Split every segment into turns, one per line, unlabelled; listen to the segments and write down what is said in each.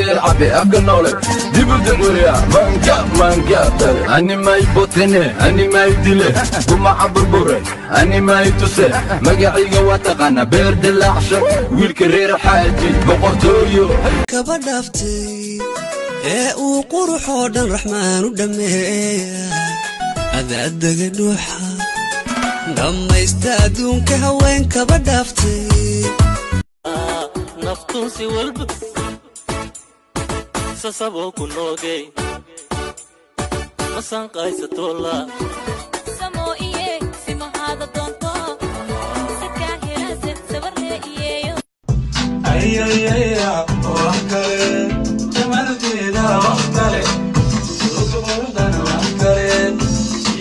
غير عبي أقنولي ديبود الوريا مانجا أني ما يبوتني أني ما يدلي وما عبر بوري أني ما يتوسي مقاعي قواتقنا بيرد الأعشق والكرير حياتي بقرتويو
كبدافتي وقروحو دن الرحمن ودمي هذا أدق دوحة لما يستأذون كهوين كبدافتي
نفتوسي والبس سسابو كنوغي مسان قايسة طولا
سمو إيه سمو هذا دونتو سكان هلاسة سبرنا إيه
أي أي أي وحكالي جمال تيدا وحكالي سوق بردان وحكالي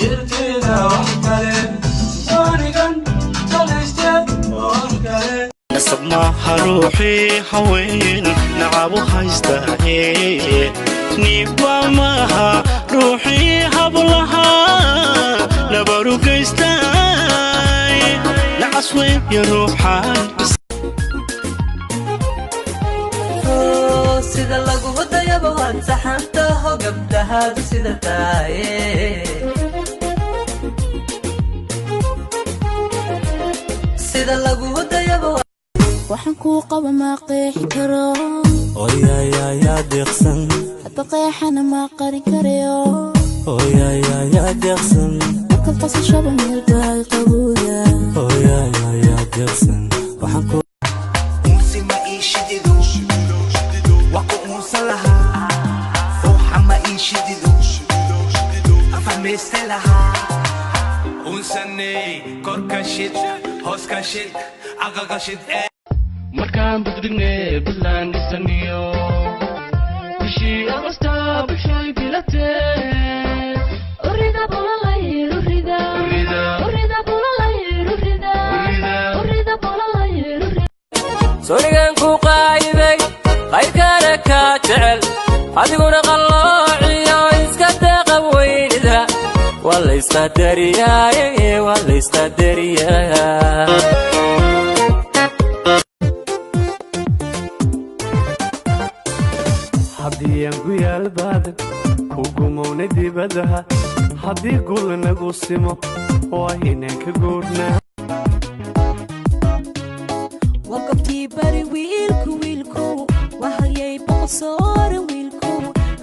يرتيدا وحكالي وانيقان تلشتي وحكالي
نصب معها روحي حوين نعبو هايستاهي نيبا معها روحي هبلها نبارو كيستاي نعسوين يروحان
sida lagu wadayaba waan saxantaho gabdhahaadu sida tahay sida lagu wadayaba
waxaan ku qaba ma qeexi karo
ya deqsan
hada qeexana ma qarin karayo
ya deqsan
ka qasashaba meel baay qabuya
ya deqsan waxaan ku
ونسني كوركشيت هوسكشيت عقاقشيت
markaan budrigne bilaan dhisaniyo bishii agosta bishay bilatee
urida bulalayr urida bulalayr urida bulalayr
sonigan ku qaayday qayrkana ka jecel adiguna qalloociyo iska deeqab weynida wala istadariyaa
haddii aan ku yaal baadan ku gumownay dibadaha haddii gul nagu simo waa inaan ka guurnaa
waqabtii bari wiilku wahalyay boqosoora wiilku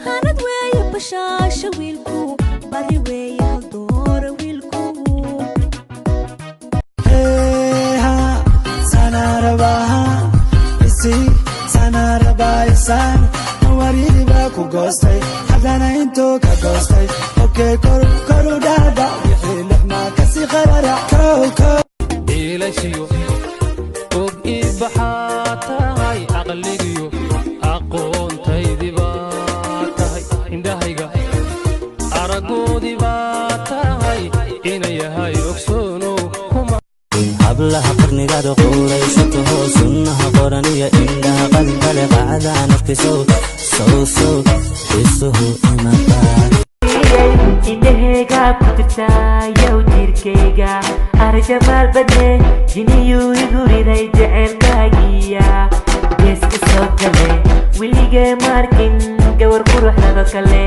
hanad weeye bashaasha wiilku bari weeye haldoora wiilku
sanarabaha isi sanarabaisaan waridiba ku goostay haddana intuu ka goostay okey koru dhaada wixii lixmaa kasii qararac
iilashiyo og ii baxaa tahay caqligiyo aqoontaydii baa tahay indhahayga aragoodii baa tahay ina yahay ogsoonow
hablaha qarnigaada quuraysataho sunnaha qoraniya indhaha qalkale qacdaa naftisow sow isuhu imataa
indhahayga ku tirtaayow jirkayga arjamaal badne jiniyuu igu riday jecelkaagiya geeska soo gale weligee maarkin gawar quruxdado kale